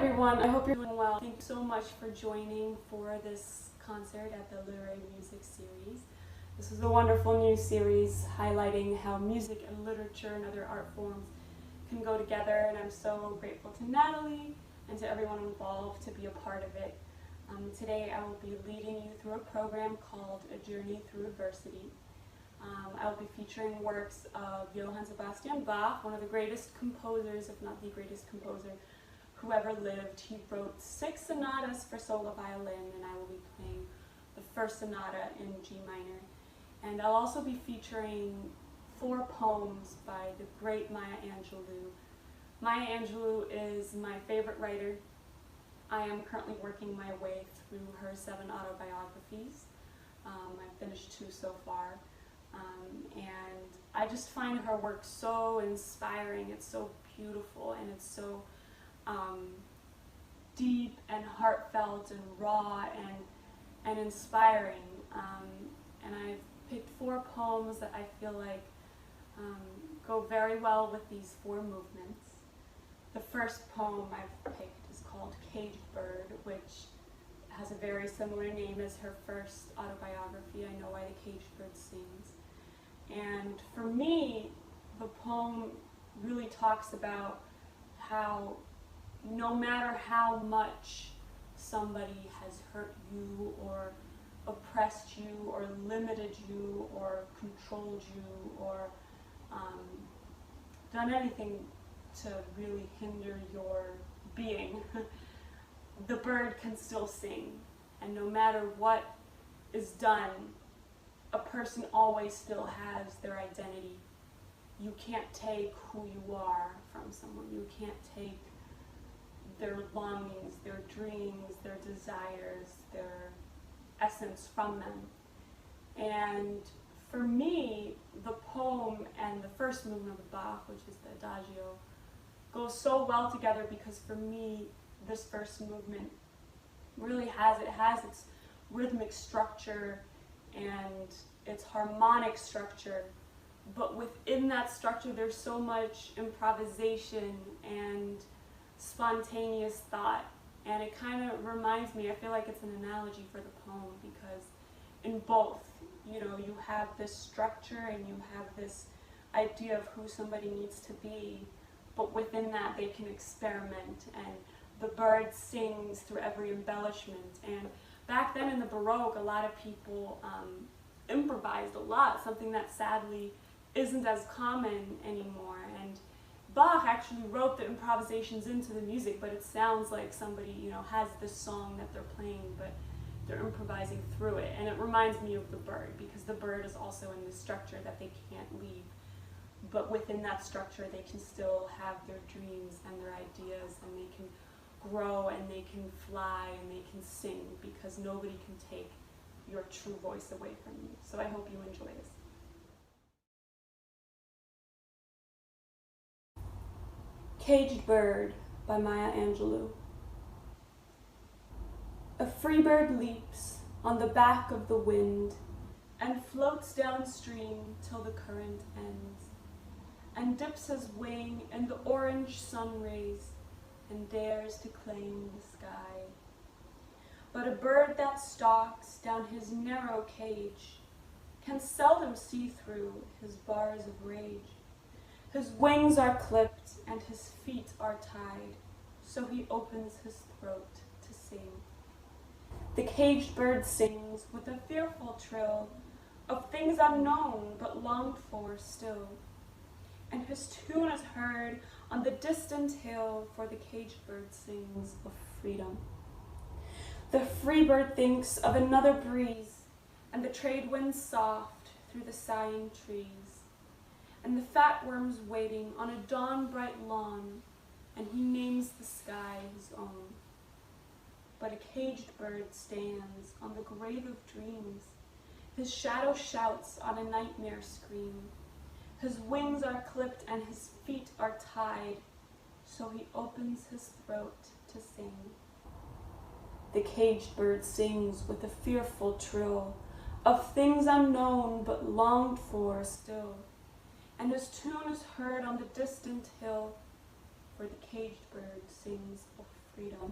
everyone, I hope you're doing well. Thank you so much for joining for this concert at the Literary Music Series. This is a wonderful new series highlighting how music and literature and other art forms can go together, and I'm so grateful to Natalie and to everyone involved to be a part of it. Today I will be leading you through a program called A Journey Through Adversity. I will be featuring works of Johann Sebastian Bach, one of the greatest composers, if not the greatest composer, who ever lived. He wrote 6 sonatas for solo violin, and I will be playing the first sonata in G minor. And I'll also be featuring 4 poems by the great Maya Angelou. Maya Angelou is my favorite writer. I am currently working my way through her 7 autobiographies. I've finished 2 so far. And I just find her work so inspiring. It's so beautiful, and it's so deep and heartfelt and raw and inspiring. And I've picked 4 poems that I feel like go very well with these 4 movements. The first poem I've picked is called Caged Bird, which has a very similar name as her first autobiography, I Know Why the Caged Bird Sings. And for me, the poem really talks about how no matter how much somebody has hurt you or oppressed you or limited you or controlled you or done anything to really hinder your being, the bird can still sing. And no matter what is done, a person always still has their identity. You can't take who you are from someone. You can't take their longings, their dreams, their desires, their essence from them. And for me, the poem and the first movement of Bach, which is the Adagio, goes so well together because for me, this first movement really has its rhythmic structure and its harmonic structure, but within that structure there's so much improvisation and spontaneous thought, and it kind of reminds me, I feel like it's an analogy for the poem, because in both, you have this structure and you have this idea of who somebody needs to be, but within that they can experiment, and the bird sings through every embellishment. And back then in the Baroque, a lot of people improvised a lot, something that sadly isn't as common anymore. And Bach actually wrote the improvisations into the music, but it sounds like somebody, has this song that they're playing, but they're improvising through it. And it reminds me of the bird, because the bird is also in this structure that they can't leave. But within that structure, they can still have their dreams and their ideas, and they can grow and they can fly and they can sing, because nobody can take your true voice away from you. So I hope you enjoy this. Caged Bird by Maya Angelou. A free bird leaps on the back of the wind and floats downstream till the current ends, and dips his wing in the orange sun rays and dares to claim the sky. But a bird that stalks down his narrow cage can seldom see through his bars of rage. His wings are clipped and his feet are tied, so he opens his throat to sing. The caged bird sings with a fearful trill of things unknown but longed for still, and his tune is heard on the distant hill, for the caged bird sings of freedom. The free bird thinks of another breeze, and the trade winds soft through the sighing trees, and the fat worms waiting on a dawn-bright lawn, and he names the sky his own. But a caged bird stands on the grave of dreams, his shadow shouts on a nightmare scream. His wings are clipped and his feet are tied, so he opens his throat to sing. The caged bird sings with a fearful trill of things unknown but longed for still, and his tune is heard on the distant hill, for the caged bird sings of freedom. freedom.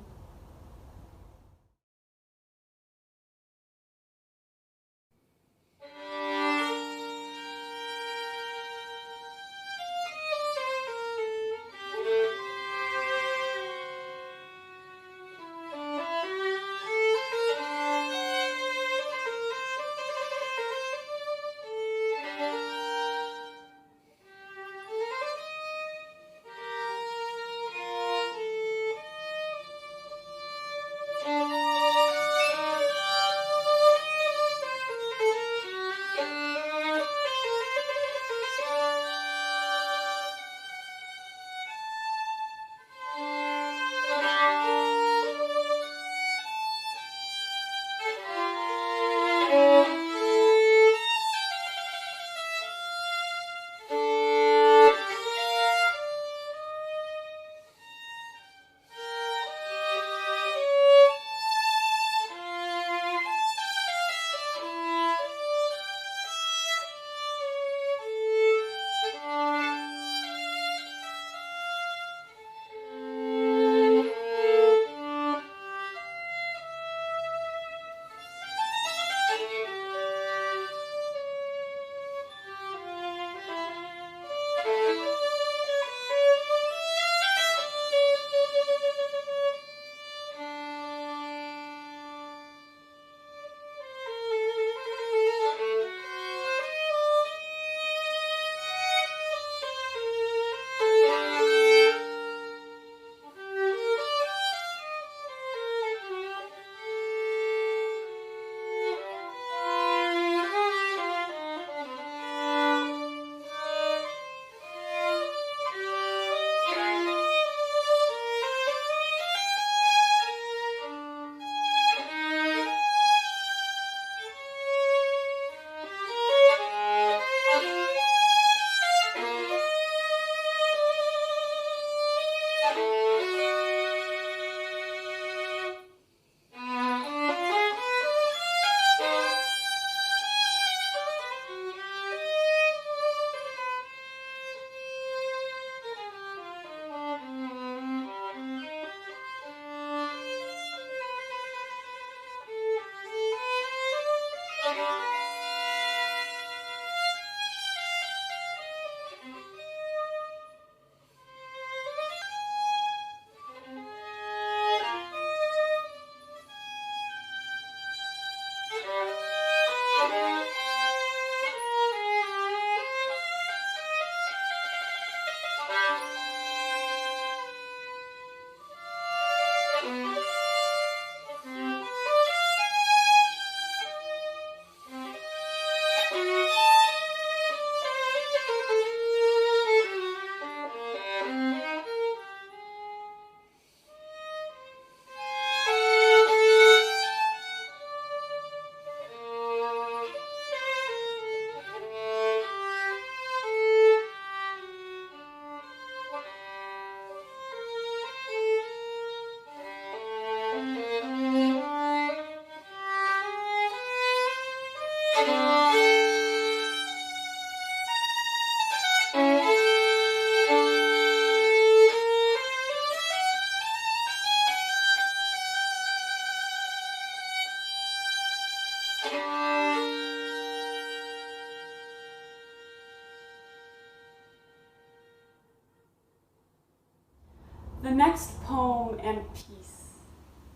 The next poem and piece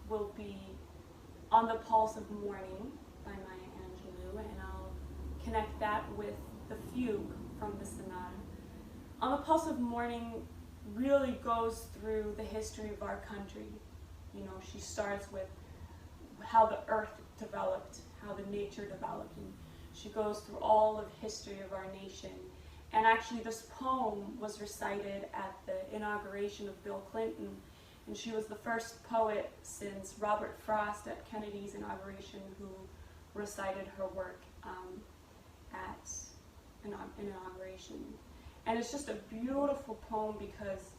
will be On the Pulse of Morning by Maya Angelou, and I'll connect that with the fugue from the sonata. On the Pulse of Morning really goes through the history of our country. You know, she starts with how the earth developed, how the nature developed, and she goes through all of history of our nation. And actually this poem was recited at the inauguration of Bill Clinton, and she was the first poet since Robert Frost at Kennedy's inauguration who recited her work at an inauguration. And it's just a beautiful poem because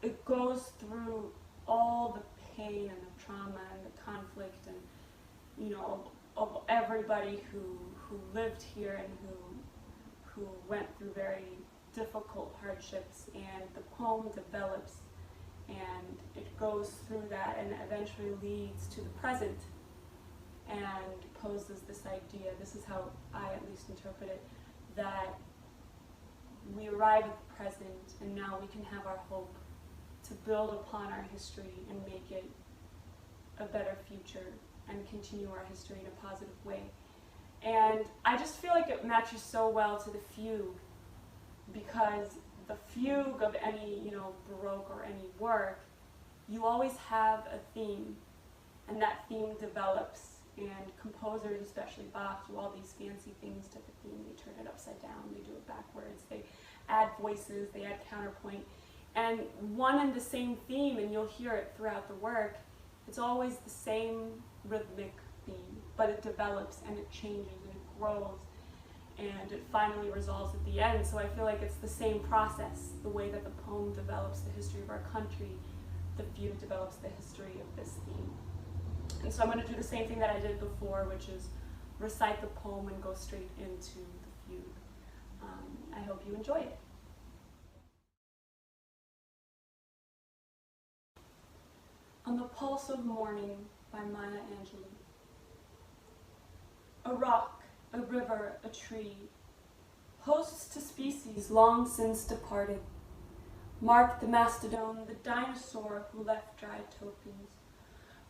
it goes through all the pain and the trauma and the conflict and, you know, of everybody who lived here and who went through very difficult hardships, and the poem develops and it goes through that and eventually leads to the present and poses this idea, this is how I at least interpret it, that we arrive at the present and now we can have our hope to build upon our history and make it a better future and continue our history in a positive way. And I just feel like it matches so well to the fugue, because the fugue of any, Baroque or any work, you always have a theme, and that theme develops, and composers, especially Bach, do all these fancy things to the theme. They turn it upside down, they do it backwards, they add voices, they add counterpoint, and one and the same theme, and you'll hear it throughout the work, it's always the same rhythmic theme, but it develops and it changes and it grows and it finally resolves at the end. So I feel like it's the same process. The way that the poem develops the history of our country, the fugue develops the history of this theme. And so I'm going to do the same thing that I did before, which is recite the poem and go straight into the fugue. I hope you enjoy it. On the Pulse of Morning by Mariella Angelou. A rock, a river, a tree, hosts to species long since departed, mark the mastodon, the dinosaur who left dry topies.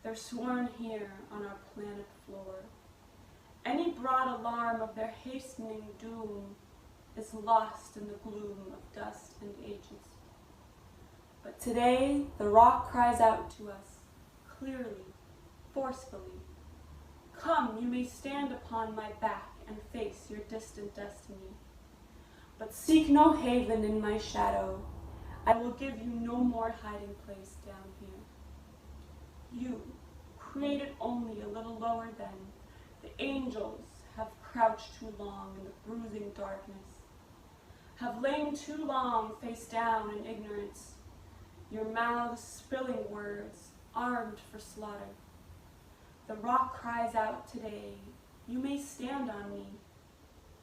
They're sworn here on our planet floor. Any broad alarm of their hastening doom is lost in the gloom of dust and ages. But today, the rock cries out to us, clearly, forcefully. Come, you may stand upon my back and face your distant destiny. But seek no haven in my shadow. I will give you no more hiding place down here. You, created only a little lower than, the angels have crouched too long in the bruising darkness, have lain too long face down in ignorance, your mouths spilling words, armed for slaughter. The rock cries out today, you may stand on me,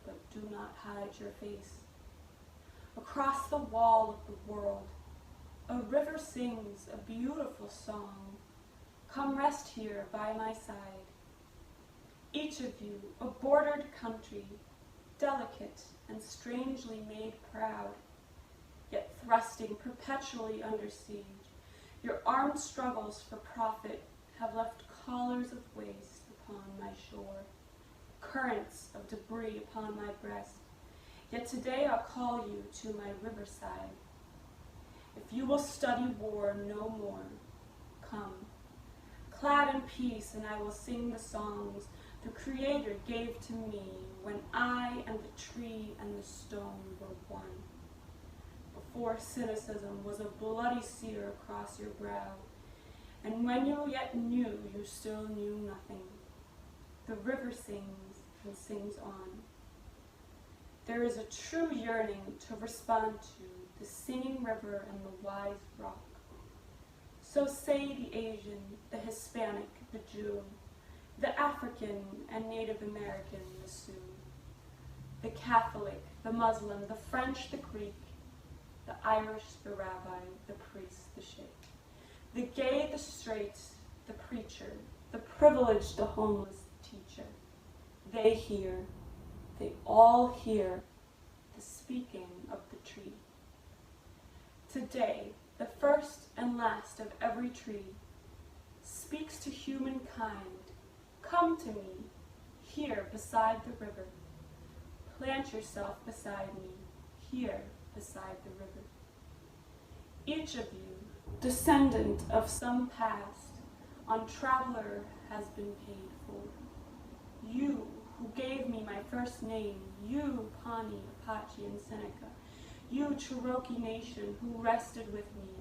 but do not hide your face. Across the wall of the world, a river sings a beautiful song. Come rest here by my side. Each of you, a bordered country, delicate and strangely made proud, yet thrusting perpetually under siege. Your armed struggles for profit have left collars of waste upon my shore, currents of debris upon my breast. Yet today I'll call you to my riverside. If you will study war no more, come. Clad in peace, and I will sing the songs the Creator gave to me when I and the tree and the stone were one. Before cynicism was a bloody sear across your brow, and when you yet knew, you still knew nothing. The river sings and sings on. There is a true yearning to respond to the singing river and the wise rock. So say the Asian, the Hispanic, the Jew, the African and Native American, the Sioux, the Catholic, the Muslim, the French, the Greek, the Irish, the rabbi, the priest, the sheikh, the gay, the straight, the preacher, the privileged, the homeless teacher. They hear, they all hear the speaking of the tree. Today, the first and last of every tree speaks to humankind. Come to me, here beside the river. Plant yourself beside me, here beside the river. Each of you, descendant of some past, on traveler has been paid for. You, who gave me my first name, you, Pawnee, Apache, and Seneca, you, Cherokee Nation, who rested with me,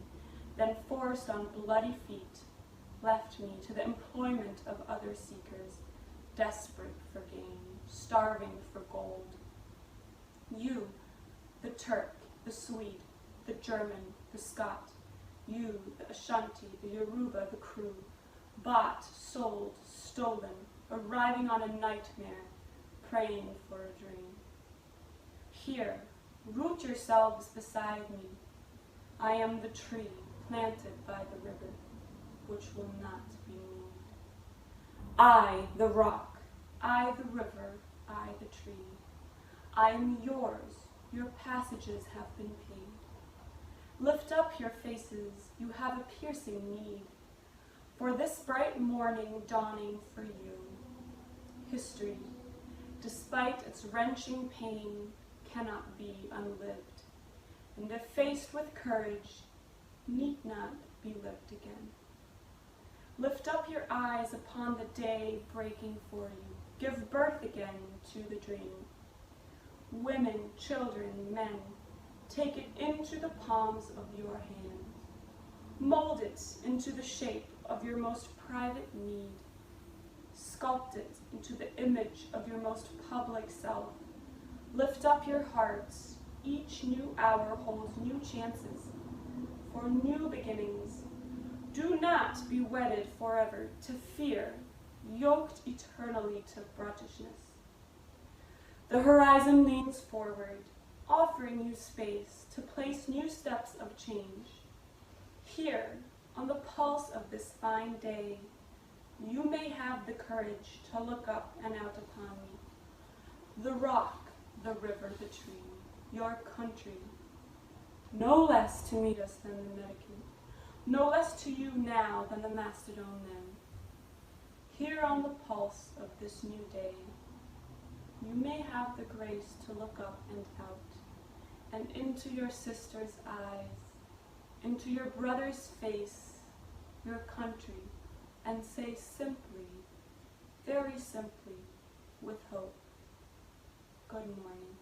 then forced on bloody feet, left me to the employment of other seekers, desperate for gain, starving for gold. You, the Turk, the Swede, the German, the Scot, you, the Ashanti, the Yoruba, the Kru, bought, sold, stolen, arriving on a nightmare, praying for a dream. Here, root yourselves beside me. I am the tree planted by the river. which will not be moved. I, the rock, I, the river, I, the tree. I am yours, your passages have been paid. Lift up your faces, you have a piercing need. For this bright morning dawning for you, history, despite its wrenching pain, cannot be unlived, and if faced with courage, need not be lived again. Lift up your eyes upon the day breaking for you. Give birth again to the dream. Women, children, men, take it into the palms of your hands. Mold it into the shape of your most private need. Sculpt it into the image of your most public self. Lift up your hearts. Each new hour holds new chances for new beginnings. Do not be wedded forever to fear, yoked eternally to brutishness. The horizon leans forward, offering you space to place new steps of change. Here, on the pulse of this fine day, you may have the courage to look up and out upon me. The rock, the river, the tree, your country, no less to meet us than the medicament, no less to you now than the mastodon then. Here on the pulse of this new day, you may have the grace to look up and out, and into your sister's eyes, into your brother's face, your country, and say simply, very simply, with hope, good morning.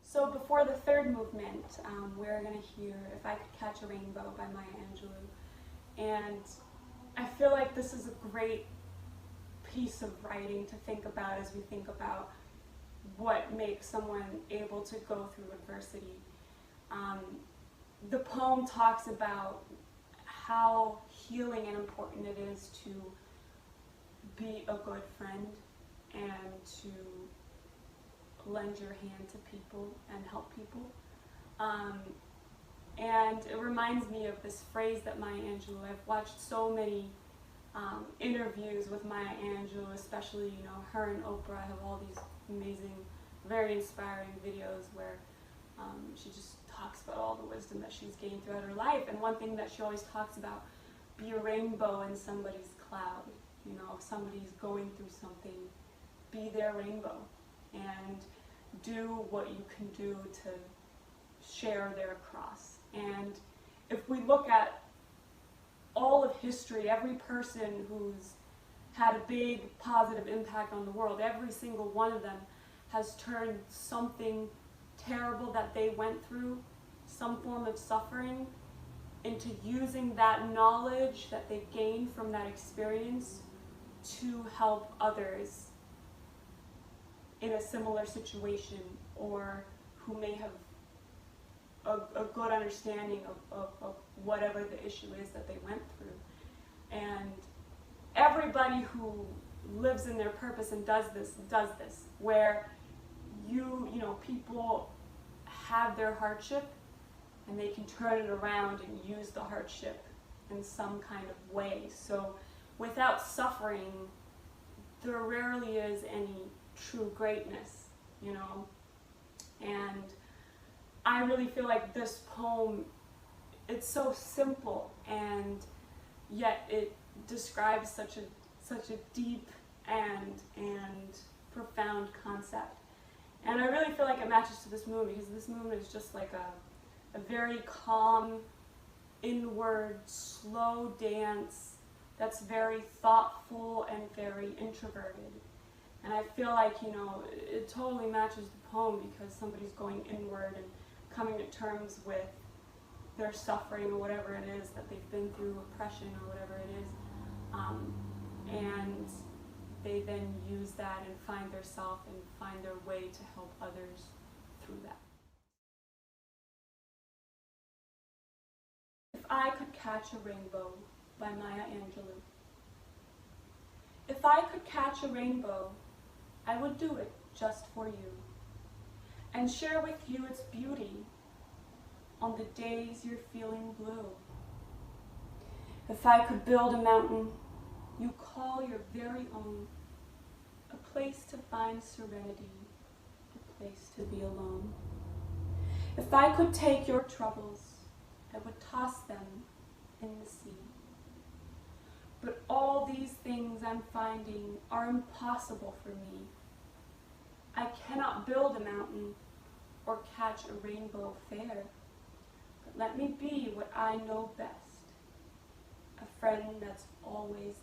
So before the third movement, we're going to hear If I Could Catch a Rainbow by Maya Angelou. And I feel like this is a great piece of writing to think about as we think about what makes someone able to go through adversity. The poem talks about how healing and important it is to be a good friend and to lend your hand to people and help people. And it reminds me of this phrase that Maya Angelou, I've watched so many interviews with Maya Angelou, especially, you know, her and Oprah have all these amazing, very inspiring videos where she just talks about all the wisdom that she's gained throughout her life. And one thing that she always talks about, be a rainbow in somebody's cloud. You know, if somebody's going through something, be their rainbow and do what you can do to share their cross. And if we look at all of history, every person who's had a big positive impact on the world, every single one of them has turned something terrible that they went through, some form of suffering, into using that knowledge that they gained from that experience to help others in a similar situation, or who may have a good understanding of whatever the issue is that they went through. And everybody who lives in their purpose and does this, where you know, people have their hardship and they can turn it around and use the hardship in some kind of way. So without suffering, there rarely is any true greatness, you know. And I really feel like this poem, it's so simple, and yet it describes such a deep and profound concept. And I really feel like it matches to this moon, because this moon is just like a very calm, inward, slow dance that's very thoughtful and very introverted. And I feel like, you know, it totally matches the poem, because somebody's going inward and coming to terms with their suffering or whatever it is that they've been through, oppression or whatever it is. And they then use that and find their self and find their way to help others through that. If I Could Catch a Rainbow by Maya Angelou. If I could catch a rainbow, I would do it just for you, and share with you its beauty on the days you're feeling blue. If I could build a mountain you call your very own, a place to find serenity, a place to be alone. If I could take your troubles, I would toss them in the sea. But all these things I'm finding are impossible for me. I cannot build a mountain or catch a rainbow fair, but let me be what I know best, a friend that's always there.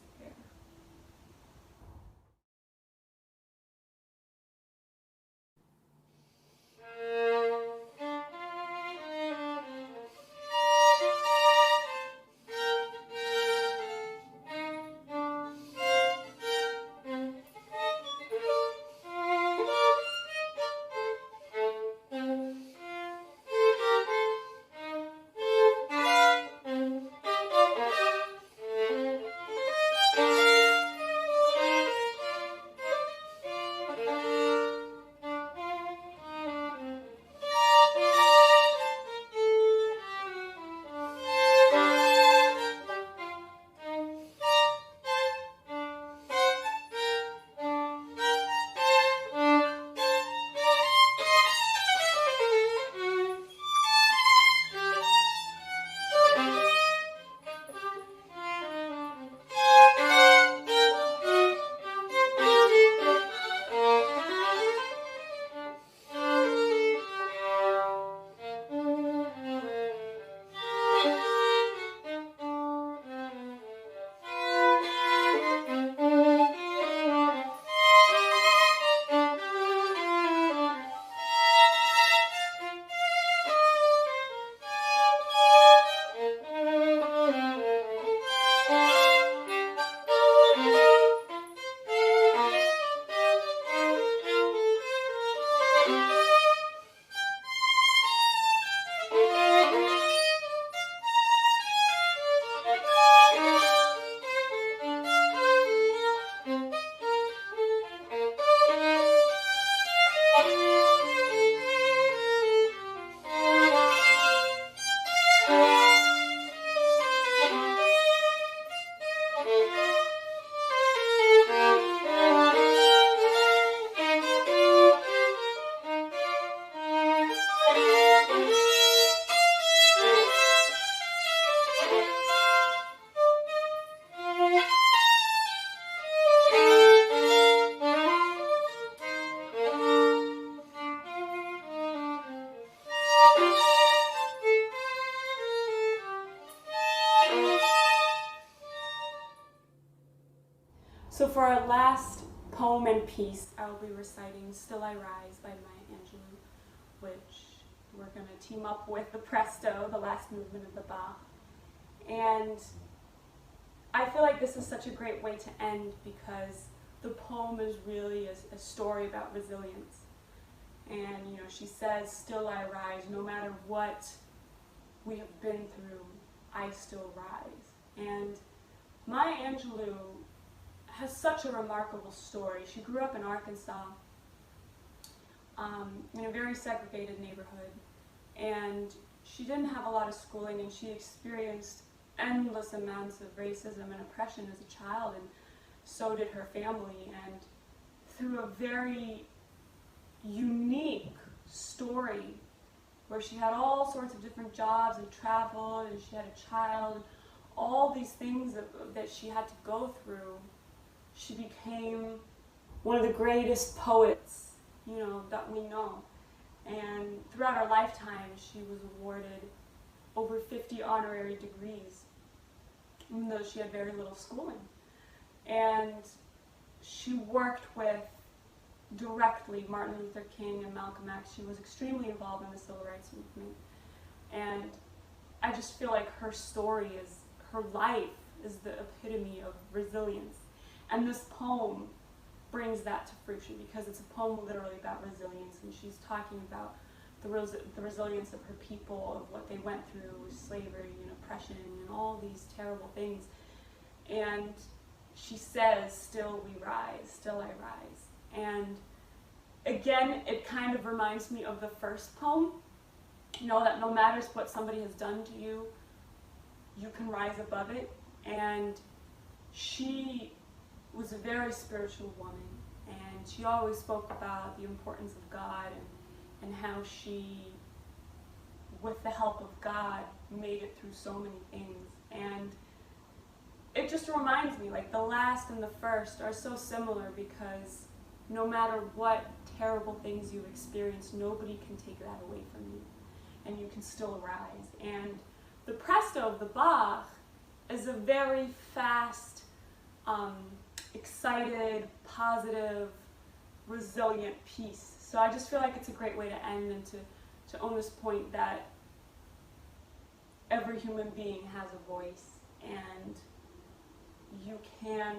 So for our last poem and piece, I will be reciting Still I Rise by Maya Angelou, which we're going to team up with the Presto, the last movement of the Bach. And I feel like this is such a great way to end because the poem is really a story about resilience. And, you know, she says, still I rise, no matter what we have been through, I still rise. And Maya Angelou has such a remarkable story. She grew up in Arkansas, in a very segregated neighborhood, and she didn't have a lot of schooling, and she experienced endless amounts of racism and oppression as a child, and so did her family. And through a very unique story where she had all sorts of different jobs and traveled, and she had a child, all these things that she had to go through, she became one of the greatest poets, you know, that we know. And throughout her lifetime, she was awarded over 50 honorary degrees, even though she had very little schooling. And she worked with directly Martin Luther King and Malcolm X. She was extremely involved in the civil rights movement. And I just feel like her story is, her life is the epitome of resilience. And this poem brings that to fruition because it's a poem literally about resilience, and she's talking about the resilience of her people, of what they went through with slavery and oppression and all these terrible things. And she says, still we rise, still I rise. And again, it kind of reminds me of the first poem, you know, that no matter what somebody has done to you, you can rise above it. And she was a very spiritual woman, and she always spoke about the importance of God and how she, with the help of God, made it through so many things. And it just reminds me, like, the last and the first are so similar because no matter what terrible things you've experienced, nobody can take that away from you, and you can still rise. And the Presto of the Bach is a very fast, excited, positive, resilient piece. So I just feel like it's a great way to end and to own this point that every human being has a voice, and you can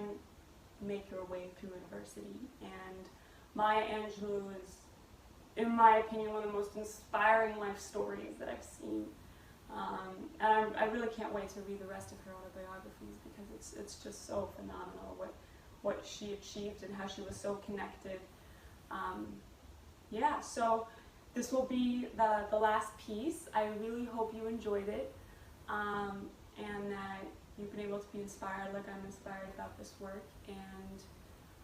make your way through adversity. And Maya Angelou is, in my opinion, one of the most inspiring life stories that I've seen. And I really can't wait to read the rest of her autobiographies because it's just so phenomenal what she achieved and how she was so connected. Yeah, so this will be the last piece. I really hope you enjoyed it, and that you've been able to be inspired like I'm inspired about this work.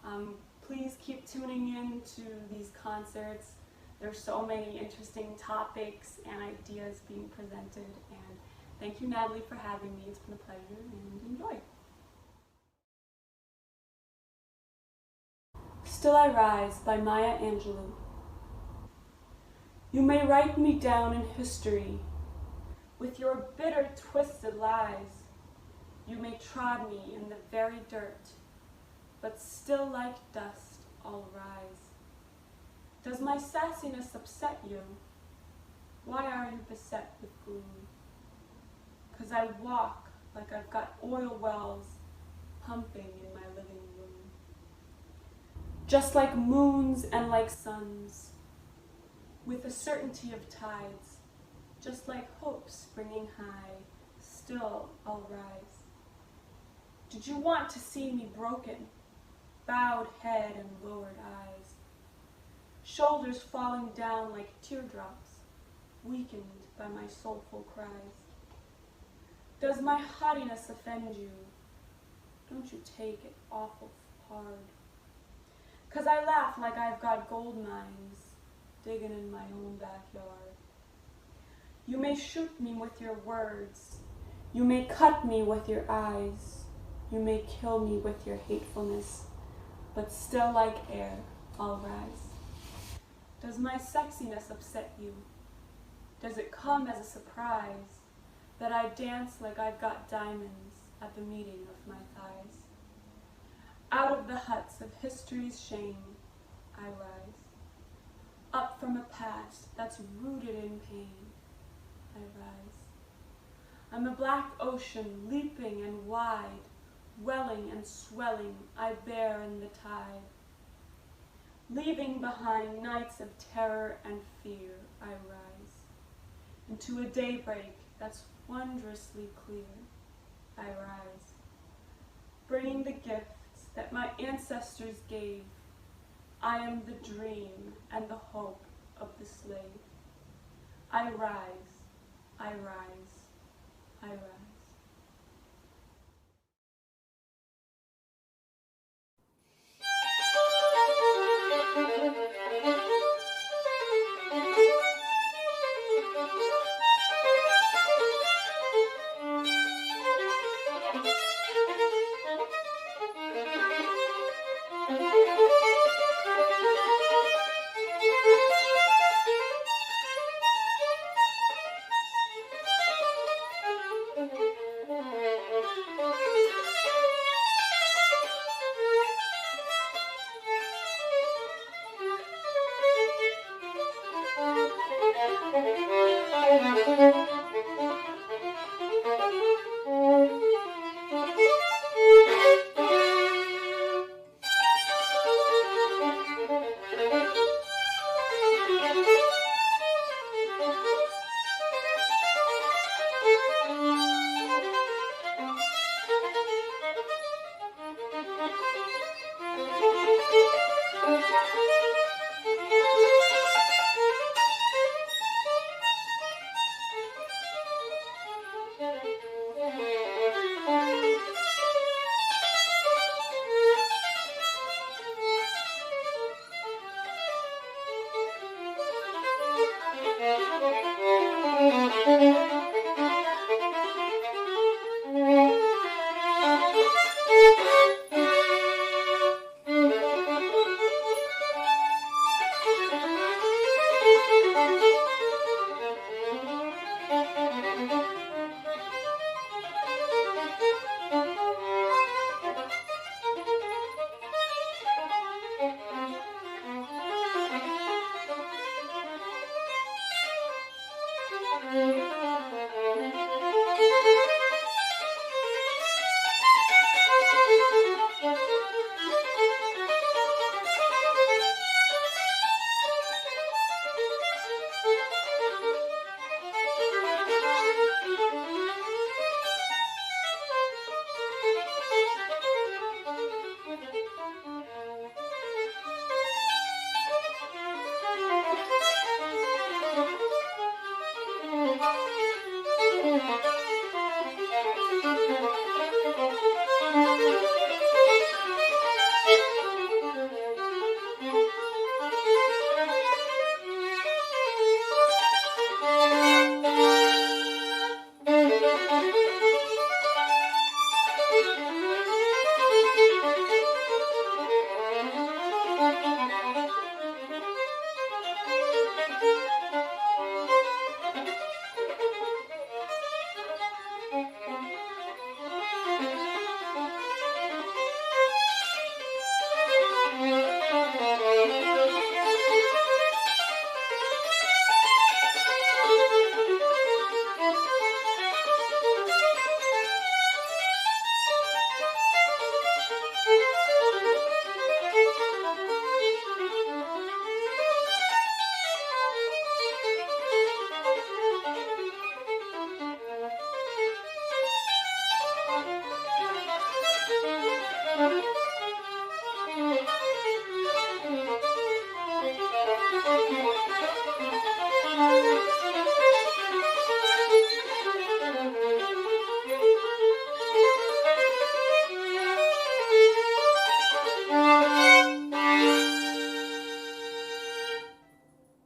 And please keep tuning in to these concerts. There's so many interesting topics and ideas being presented. And thank you, Natalie, for having me. It's been a pleasure, and enjoy. Still I Rise by Maya Angelou. You may write me down in history with your bitter, twisted lies. You may trod me in the very dirt, but still like dust I'll rise. Does my sassiness upset you? Why are you beset with gloom? 'Cause I walk like I've got oil wells pumping in my living room. Just like moons and like suns, with the certainty of tides, just like hope springing high, still I'll rise. Did you want to see me broken, bowed head and lowered eyes, shoulders falling down like teardrops, weakened by my soulful cries? Does my haughtiness offend you? Don't you take it awful hard. 'Cause I laugh like I've got gold mines digging in my own backyard. You may shoot me with your words. You may cut me with your eyes. You may kill me with your hatefulness, but still like air, I'll rise. Does my sexiness upset you? Does it come as a surprise that I dance like I've got diamonds at the meeting of my thighs? Out of the huts of history's shame, I rise. Up from a past that's rooted in pain, I rise. I'm a black ocean leaping and wide, welling and swelling, I bear in the tide. Leaving behind nights of terror and fear, I rise. Into a daybreak that's wondrously clear, I rise. Bringing the gifts that my ancestors gave, I am the dream and the hope of the slave. I rise, I rise, I rise.